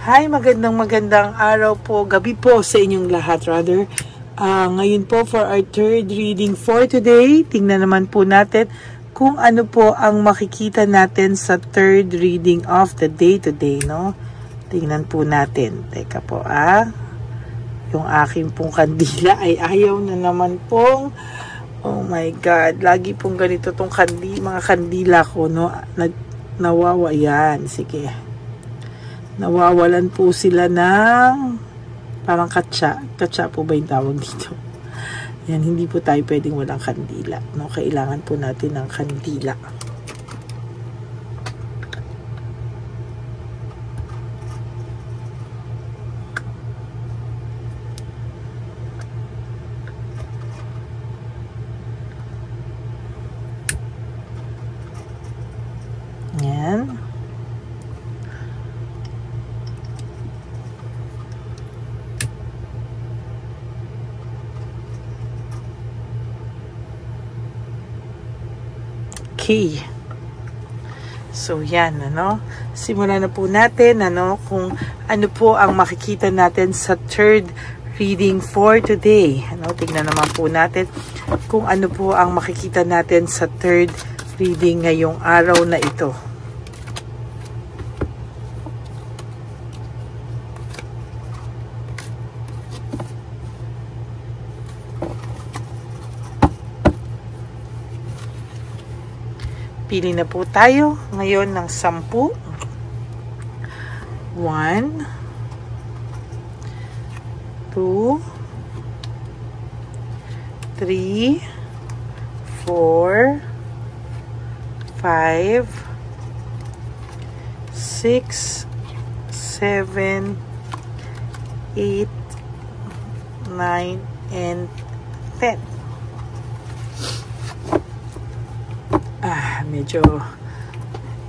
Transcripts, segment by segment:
Hi, magandang araw po, gabi po sa inyong lahat rather. Ngayon po for our third reading for today, tingnan naman po natin kung ano po ang makikita natin sa third reading of the day today, no? Tingnan po natin. Teka po, yung aking pong kandila ay ayaw na naman pong, oh my God, lagi pong ganito tong mga kandila ko, no? Nawawa yan, sige. Nawawalan po sila ng parang katsa po ba yung tawag dito? Yan, hindi po tayo pwedeng walang kandila, no? Kailangan po natin ng kandila. Yan. Okay. So, yan, simulan na po natin, kung ano po ang makikita natin sa third reading for today. Tingnan naman po natin kung ano po ang makikita natin sa third reading ngayong araw na ito. Pili na po tayo ngayon ng 10. 1, 2, 3, 4, 5, 6, 7, 8, 9, and 10. Medyo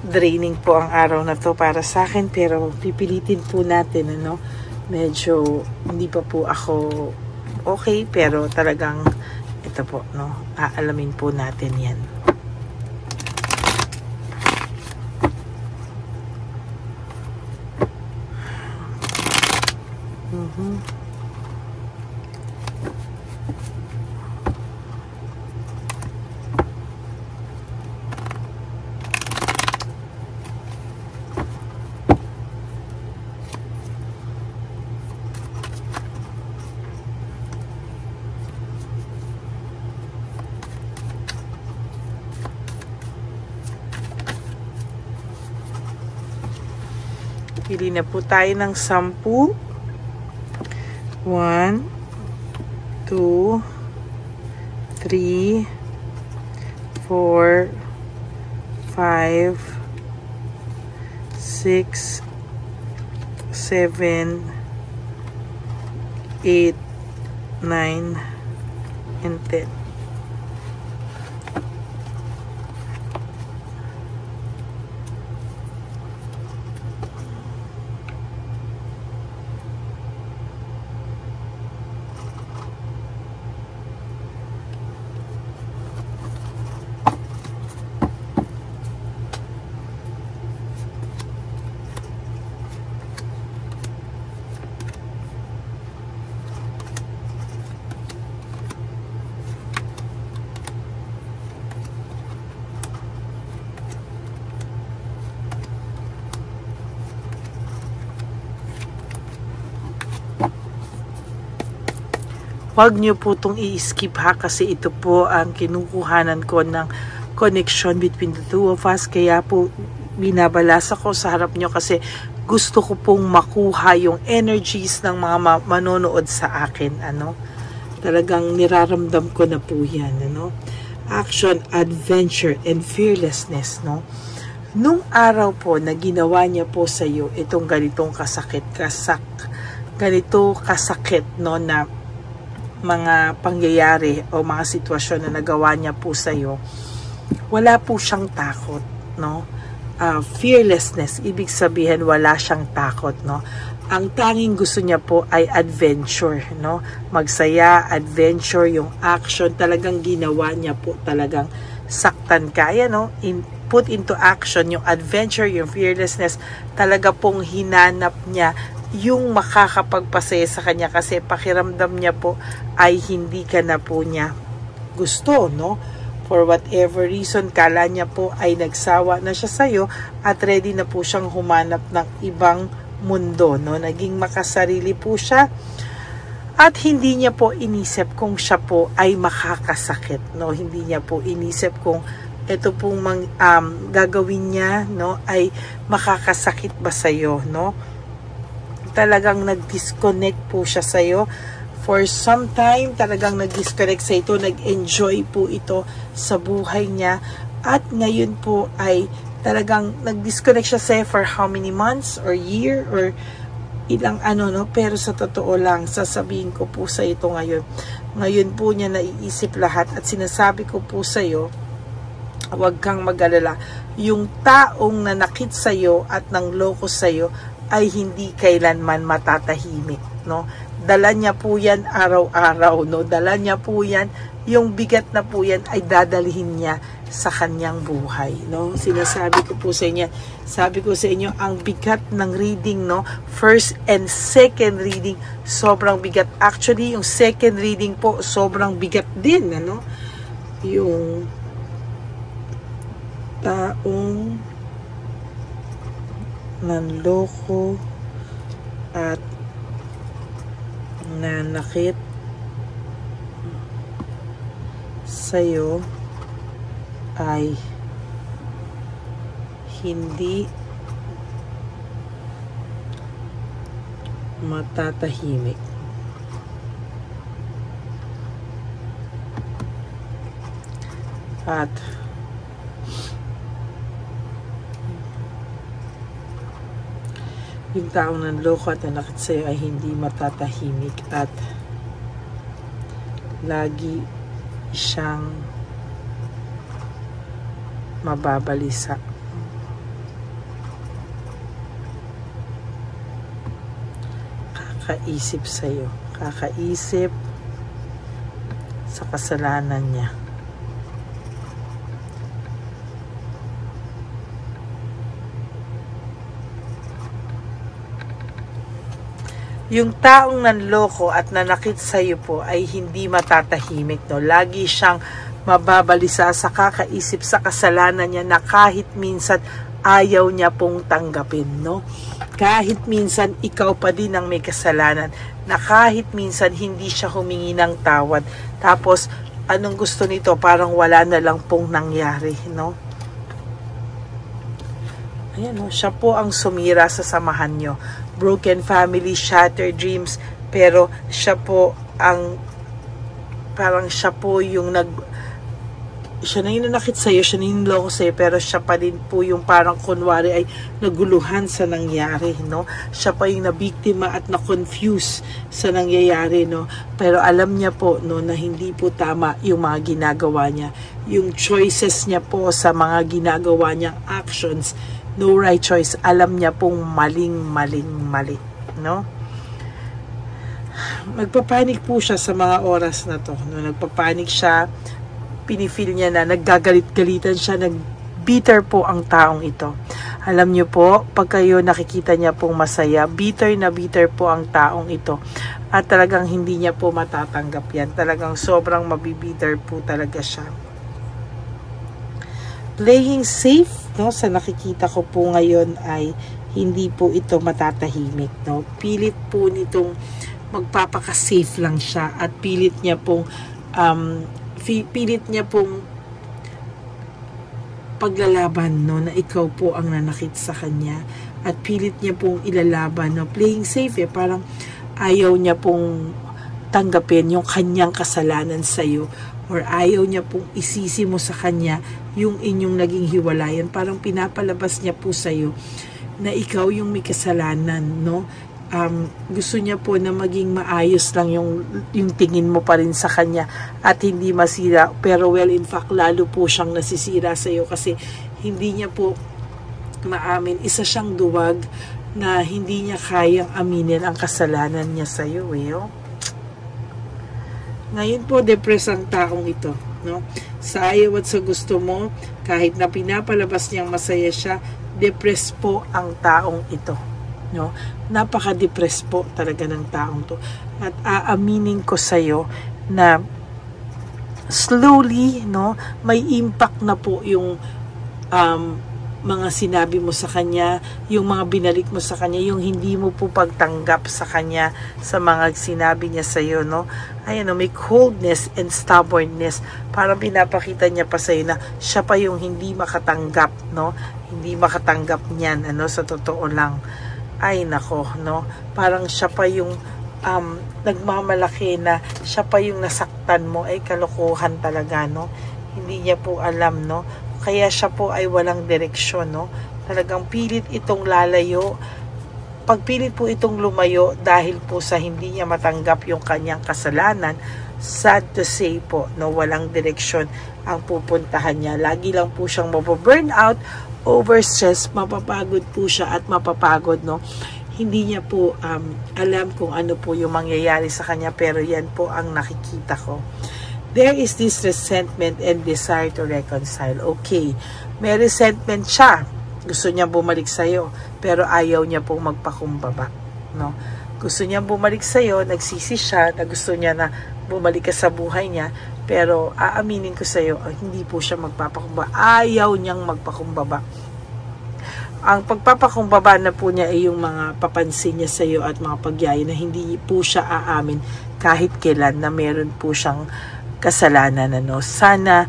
draining po ang araw na to para sa akin, pero pipilitin po natin, medyo hindi pa po ako okay, pero talagang ito po, aalamin po natin yan. Pili na po tayo ng 10. 1, 2, 3, 4, 5, 6, 7, 8, 9, and 10. Huwag nyo po itong i-skip kasi ito po ang kinukuhanan ko ng connection between the two of us. Kaya po binabalasa ko sa harap nyo kasi gusto ko pong makuha yung energies ng mga manonood sa akin. Talagang niraramdam ko na po yan. Action, adventure, and fearlessness. Nung araw po na ginawa niya po sa iyo itong ganitong kasakit, na mga pangyayari o mga sitwasyon na nagawa niya po sa iyo, wala po siyang takot, fearlessness, ibig sabihin wala siyang takot, Ang tanging gusto niya po ay adventure, Magsaya, adventure, yung action, talagang ginawa niya po, talagang saktan ka, put into action yung adventure, yung fearlessness, talaga pong hinanap niya yung makakapagpasaya sa kanya kasi pakiramdam niya po ay hindi ka na po niya gusto, no? For whatever reason, kala niya po ay nagsawa na siya sa'yo at ready na po siyang humanap ng ibang mundo, no? Naging makasarili po siya at hindi niya po inisip kung siya po ay makakasakit, no? Hindi niya po inisip kung ito pong gagawin niya, no, ay makakasakit ba sa'yo, no? Talagang nag-disconnect po siya sa'yo. For some time, talagang nag-disconnect sa ito, nag-enjoy po ito sa buhay niya. At ngayon po ay talagang nag-disconnect siya sa'yo for how many months or year or ilang no? Pero sa totoo lang, sasabihin ko po sa ito ngayon. Ngayon po niya naiisip lahat at sinasabi ko po sa iyo, huwag kang mag-alala. Yung taong nanakit sa iyo at nangloko sa iyo ay hindi kailanman matatahimik, no? Dala niya po yan araw-araw, no? Dala niya po yan, yung bigat na po yan ay dadalhin niya sa kanyang buhay, no? Sinasabi ko po sa inyo, sabi ko sa inyo, ang bigat ng reading, no? First and second reading, sobrang bigat. Actually, yung second reading po, sobrang bigat din, ano? Yung taong nanloko at nanakit sa'yo ay hindi matatahimik. At yung taong nanloko at nanakit sa'yo ay hindi matatahimik at lagi siyang mababalisa. Kakaisip sa'yo. Kakaisip sa kasalanan niya. Yung taong nanloko at nanakit sa iyo po ay hindi matatahimik, no? Lagi siyang mababalisa sa kakaisip sa kasalanan niya na kahit minsan ayaw niya pong tanggapin, no? Kahit minsan ikaw pa din ang may kasalanan, na kahit minsan hindi siya humingi ng tawad. Tapos anong gusto nito? Parang wala na lang pong nangyari, no? Ayan, no? Siya po ang sumira sa samahan nyo. Broken family, shattered dreams, pero siya po ang parang siya po yung siya na yung nanakit sa'yo, siya na yung loko sa'yo, pero siya pa din po yung parang kunwari ay naguluhan sa nangyari, no? Siya pa yung nabiktima at na-confuse sa nangyayari, no? Pero alam niya po, no, na hindi po tama yung mga ginagawa niya. Yung choices niya po sa mga ginagawa niyang actions, no right choice, alam niya pong mali, no? Magpapanik po siya sa mga oras na to, no? Nagpapanik siya, pinifeel niya na naggagalit-galitan siya, nag-bitter po ang taong ito. Alam niyo po, pag kayo nakikita niya pong masaya, bitter na bitter po ang taong ito. At talagang hindi niya po matatanggap yan. Talagang sobrang mabibitter po talaga siya. Playing safe, no, sa nakikita ko po ngayon ay hindi po ito matatahimik, no? Pilit po nitong magpapaka-safe lang siya at pilit niya pong paglalaban, no, na ikaw po ang nanakit sa kanya at pilit niya pong ilalaban, no? Playing safe, parang ayaw niya pong tanggapin yung kanyang kasalanan sa iyo or ayaw niya pong isisi mo sa kanya yung inyong naging hiwalayan. Parang pinapalabas niya po sa iyo na ikaw yung may kasalanan, no? Gusto niya po na maging maayos lang yung tingin mo pa rin sa kanya at hindi masira, pero well, in fact, lalo po siyang nasisira sa iyo kasi hindi niya po maamin. Isa siyang duwag na hindi niya kayang aminin ang kasalanan niya sa iyo, Ngayon po, depressed ang taong ito, no? sa ayaw at sa gusto mo, kahit na pinapalabas niyang masaya siya, depressed po ang taong ito. No? Napaka-depressed po talaga ng taong to. At aaminin ko sa'yo na slowly, no, may impact na po yung mga sinabi mo sa kanya, yung mga binalik mo sa kanya, yung hindi mo po pagtanggap sa kanya sa mga sinabi niya sa iyo, no? Ayan, no, may coldness and stubbornness. Parang pinapakita niya pa sa iyo na siya pa yung hindi makatanggap, no? Hindi makatanggap niyan, ano, sa totoo lang. Ay nako, no? Parang siya pa yung nagmamalaki na siya pa yung nasaktan mo. Ay kalokohan talaga, no? Hindi niya po alam, no? Kaya siya po ay walang direksyon, no? Talagang pilit itong lalayo. Pagpilit po itong lumayo dahil po sa hindi niya matanggap yung kanyang kasalanan, sad to say po, no, walang direksyon ang pupuntahan niya. Lagi lang po siyang mababurn out, overstress, mapapagod po siya at mapapagod, no? Hindi niya po alam kung ano po yung mangyayari sa kanya, pero yan po ang nakikita ko. There is this resentment and desire to reconcile. Okay, may resentment siya. Gusto niya bumalik sa'yo, pero ayaw niya pong magpakumbaba. No? Gusto niya bumalik sa'yo, nagsisi siya, na gusto niya na bumalik ka sa buhay niya, pero aaminin ko sa'yo, hindi po siya magpapakumbaba. Ayaw niyang magpakumbaba. Ang pagpapakumbaba na po niya ay yung mga papansin niya sa'yo at mga pagyaya na hindi po siya aamin kahit kailan na meron po siyang kasalanan, ano. Sana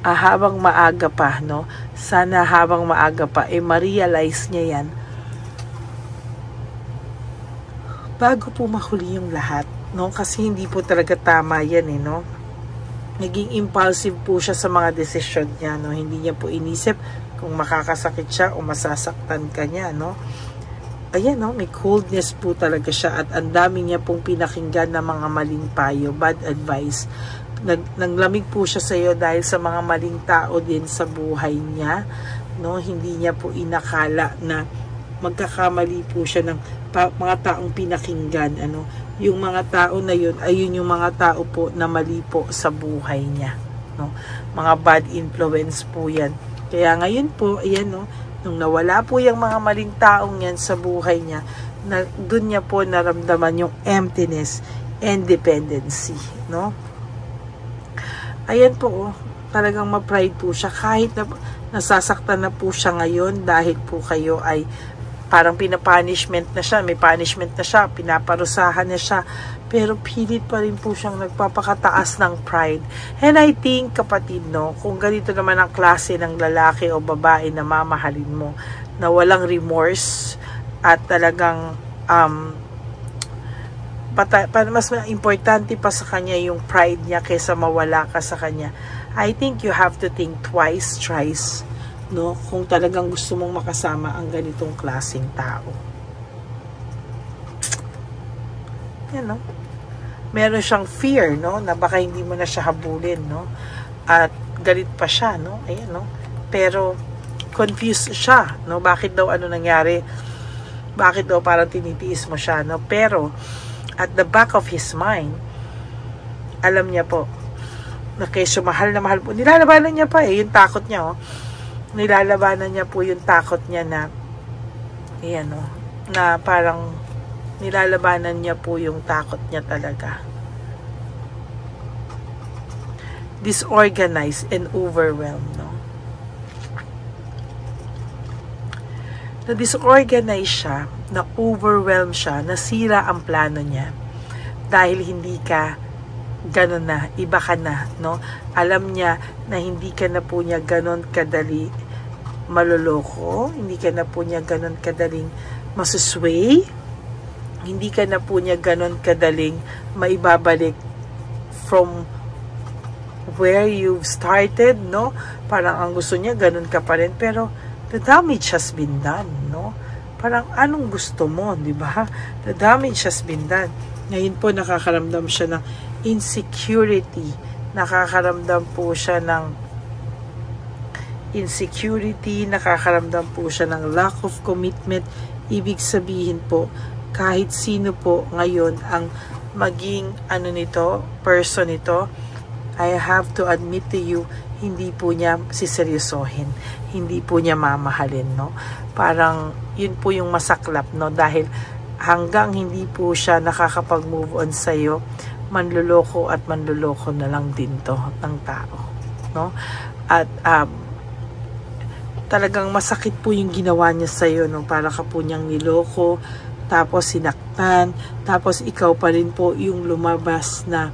habang maaga pa, no, sana habang maaga pa ma-realize niya yan bago po mahuli yung lahat, no, kasi hindi po talaga tama yan, no. Naging impulsive po siya sa mga desisyon niya, no. Hindi niya po inisip kung makakasakit siya o masasaktan ka niya, no. Ayan, no, may coldness po talaga siya at ang dami niya pong pinakinggan na mga maling payo, bad advice. Naglamig po siya sa iyo dahil sa mga maling tao din sa buhay niya, no? Hindi niya po inakala na magkakamali po siya ng mga taong pinakinggan, ano? Yung mga tao na yun, ayun yung mga tao po na mali po sa buhay niya, no? Mga bad influence po yan. Kaya ngayon po, ayan, no, nung nawala po yung mga maling taong yan sa buhay niya, na doon niya po naramdaman yung emptiness and dependency, no? Ayan po, oh, talagang ma-pride po siya kahit na nasasaktan na po siya ngayon dahil po kayo ay parang pinapunishment na siya, may punishment na siya, pinaparusahan na siya, pero pilit pa rin po siyang nagpapakataas ng pride. And I think, kapatid, no, kung ganito naman ang klase ng lalaki o babae na mamahalin mo, na walang remorse at talagang mas importante pa sa kanya yung pride niya kaysa mawala ka sa kanya. I think you have to think twice, thrice, no, kung talagang gusto mong makasama ang ganitong klaseng tao. Yan, no? Meron siyang fear, no, na baka hindi mo na siya habulin, no? At galit pa siya, no? Ayan, no? Pero confused siya, no? Bakit daw ano nangyari? Bakit daw parang tinitiis mo siya, no? Pero at the back of his mind, alam niya po na kesyo mahal na mahal po. Nilalabanan niya pa yung takot niya, oh. Nilalabanan niya po yung takot niya na ayan, oh, na parang nilalabanan niya po yung takot niya talaga. Disorganized and overwhelmed, no? Na-disorganize siya, na-overwhelm siya, nasira ang plano niya dahil hindi ka ganon na, iba ka na, no? Alam niya na hindi ka na po niya ganon kadali maloloko, hindi ka na po niya ganon kadaling masusway, hindi ka na po niya ganon kadaling maibabalik from where you've started, no? Parang ang gusto niya ganon ka pa rin, pero the damage has been done, no? Parang anong gusto mo, di ba? The damage has been done. Ngayon po nakakaramdam siya ng insecurity. Nakakaramdam po siya ng insecurity, nakakaramdam po siya ng lack of commitment. Ibig sabihin po, kahit sino po ngayon ang maging ano nito, person nito, I have to admit to you, hindi po niya siseryosohin, hindi po niya mamahalin, no? Parang yun po yung masaklap, no? Dahil hanggang hindi po siya nakakapag-move on sa'yo, manluloko at manluloko na lang din to ng tao, no? At talagang masakit po yung ginawa niya sa'yo, no? Para ka po niyang niloko, tapos sinaktan, tapos ikaw pa rin po yung lumabas na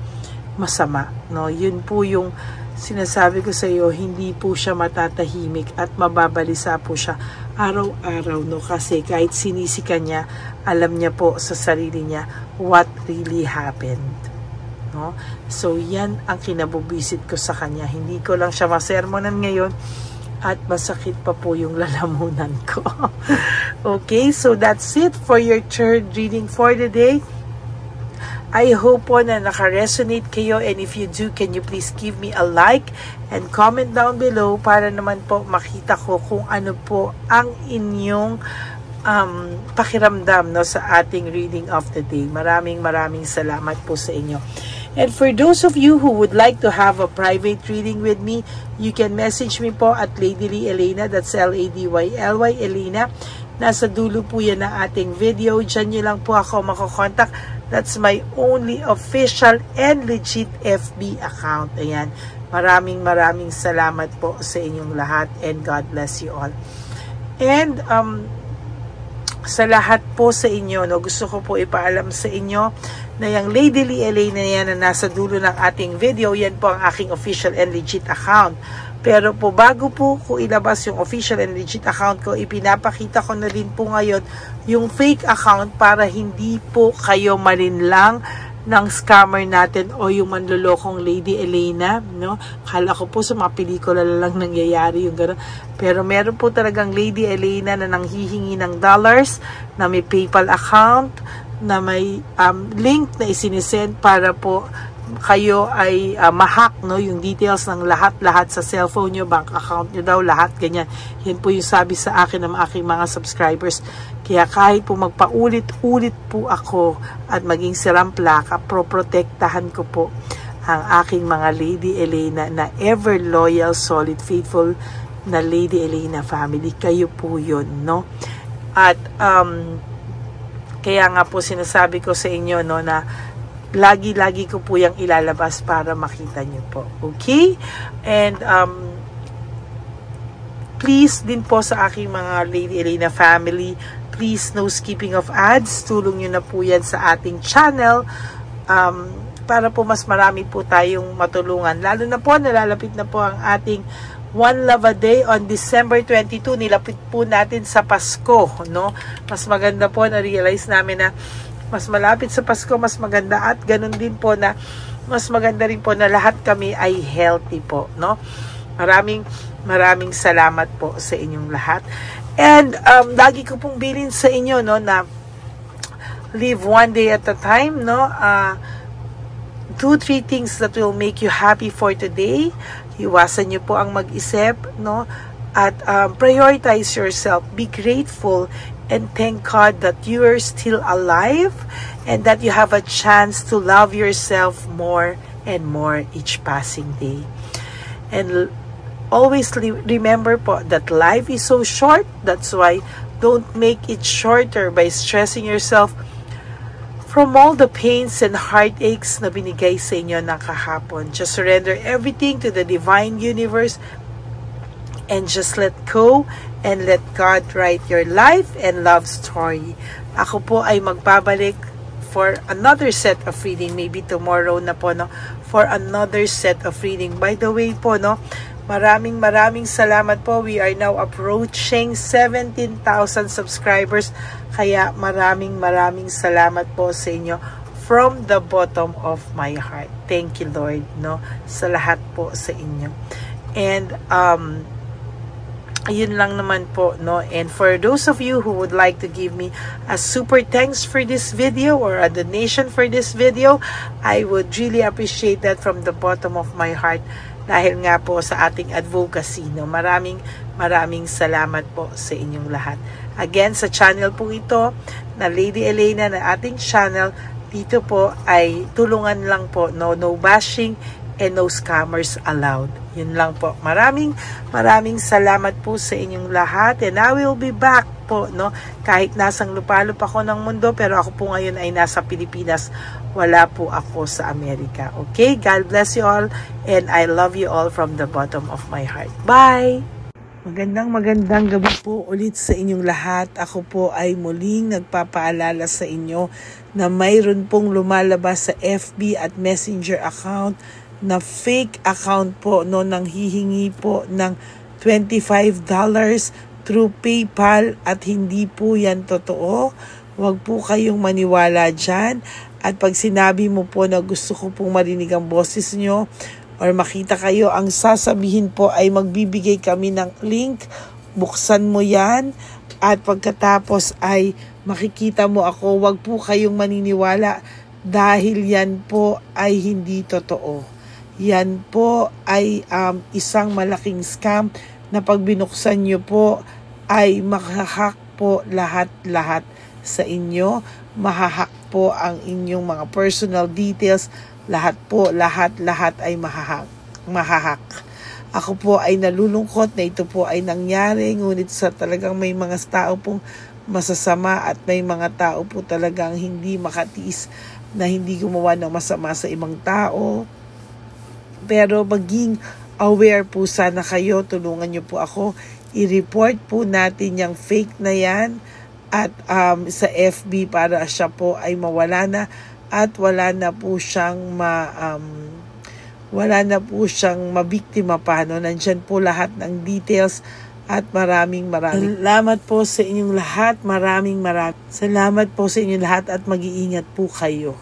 masama, no? Yun po yung sinasabi ko sa iyo, hindi po siya matatahimik at mababalisa po siya araw-araw, no? Kasi kahit sinisika niya, alam niya po sa sarili niya what really happened, no? So yan ang kinabubisit ko sa kanya. Hindi ko lang siya masermonan ngayon at masakit pa po yung lalamunan ko. Okay, so that's it for your third reading for the day. I hope po na naka-resonate kayo, and if you do, can you please give me a like and comment down below para naman po makita ko kung ano po ang inyong pakiramdam, no, sa ating reading of the day. Maraming salamat po sa inyo. And for those of you who would like to have a private reading with me, you can message me po at Lady Lee Elena, that's Ladyly Elena. Nasa dulo po yan ng ating video. Diyan nyo lang po ako makokontak. That's my only official and legit FB account. Ayan. Maraming salamat po sa inyong lahat, and God bless you all. And sa lahat po sa inyo, no, gusto ko po ipaalam sa inyo na yung Lady Lee Elena yan na nasa dulo ng ating video, yan po ang aking official and legit account. Pero po bago po ko ilabas yung official and legit account ko, ipinapakita ko na din po ngayon yung fake account para hindi po kayo malinlang ng scammer natin o yung manlolokong Lady Elena, no? Kala ko po sa mga pelikula lang nangyayari yung gano'n. Pero meron po talagang Lady Elena na nanghihingi ng dollars, na may PayPal account, na may link na isinisend para po kayo ay ma-hack, no, yung details ng lahat sa cellphone nyo, bank account nyo daw, lahat ganyan. Yan po yung sabi sa akin ng aking mga subscribers. Kaya kahit po magpaulit-ulit po ako at maging silang plaka, proprotektahan ko po ang aking mga Lady Elena na ever loyal, solid, faithful na Lady Elena family. Kayo po yun, no? At kaya nga po sinasabi ko sa inyo, no, na lagi ko po yung ilalabas para makita nyo po. Okay? And please din po sa aking mga Lady Elena family, please no skipping of ads. Tulong nyo na po yan sa ating channel para po mas marami po tayong matulungan. Lalo na po, nalalapit na po ang ating One Love a Day on December 22. Nilapit po natin sa Pasko, no? Mas maganda po, na-realize namin na mas malapit sa Pasko, mas maganda, at ganun din po na mas maganda rin po na lahat kami ay healthy po, no? Maraming salamat po sa inyong lahat. And lagi ko pong bilin sa inyo, no, na live one day at a time, no? Do 3 things that will make you happy for today. Iwasan niyo po ang mag-isip, no? At prioritize yourself. Be grateful and thank God that you are still alive and that you have a chance to love yourself more and more each passing day. And always remember po that life is so short. That's why don't make it shorter by stressing yourself from all the pains and heartaches na binigay sa inyo ng kahapon. Just surrender everything to the divine universe and just let go and let God write your life and love story. Ako po ay magbabalik for another set of reading, maybe tomorrow na po, no, for another set of reading. By the way po, no, maraming salamat po. We are now approaching 17,000 subscribers. Kaya maraming salamat po sa inyo from the bottom of my heart. Thank you, Lord, no, sa lahat po sa inyo. And ayun lang naman po, no. And for those of you who would like to give me a super thanks for this video or a donation for this video, I would really appreciate that from the bottom of my heart. Dahil nga po sa ating advocacy, no. Maraming salamat po sa inyong lahat. Again, sa channel po ito na Lady Elena, na ating channel, dito po ay tulungan lang po, no bashing and no scammers allowed. Yun lang po. Maraming salamat po sa inyong lahat, and I will be back po, no? Kahit nasang lupalop ako ng mundo, pero ako po ngayon ay nasa Pilipinas. Wala po ako sa Amerika. Okay? God bless you all, and I love you all from the bottom of my heart. Bye! Magandang gabi po ulit sa inyong lahat. Ako po ay muling nagpapaalala sa inyo na mayroon pong lumalabas sa FB at Messenger account na fake account po, no, nang hihingi po ng $25 through PayPal, at hindi po yan totoo. Huwag po kayong maniwala dyan. At pag sinabi mo po na gusto ko pong marinig ang boses nyo or makita kayo, ang sasabihin po ay magbibigay kami ng link, buksan mo yan, at pagkatapos ay makikita mo ako. Huwag po kayong maniniwala dahil yan po ay hindi totoo. Yan po ay isang malaking scam na pag binuksan nyo po ay mahahack po lahat sa inyo. Mahahack po ang inyong mga personal details. Lahat ay mahahack. Ako po ay nalulungkot na ito po ay nangyari, ngunit sa talagang may mga tao pong masasama at may mga tao po talagang hindi makatiis na hindi gumawa ng masama sa ibang tao. Pero maging aware po sana kayo. Tulungan nyo po ako. I-report po natin yung fake na yan at sa FB para siya po ay mawala na at wala na po siyang mabiktima pa, no? Nandyan po lahat ng details at maraming salamat po sa inyong lahat. Maraming salamat po sa inyong lahat at mag-iingat po kayo.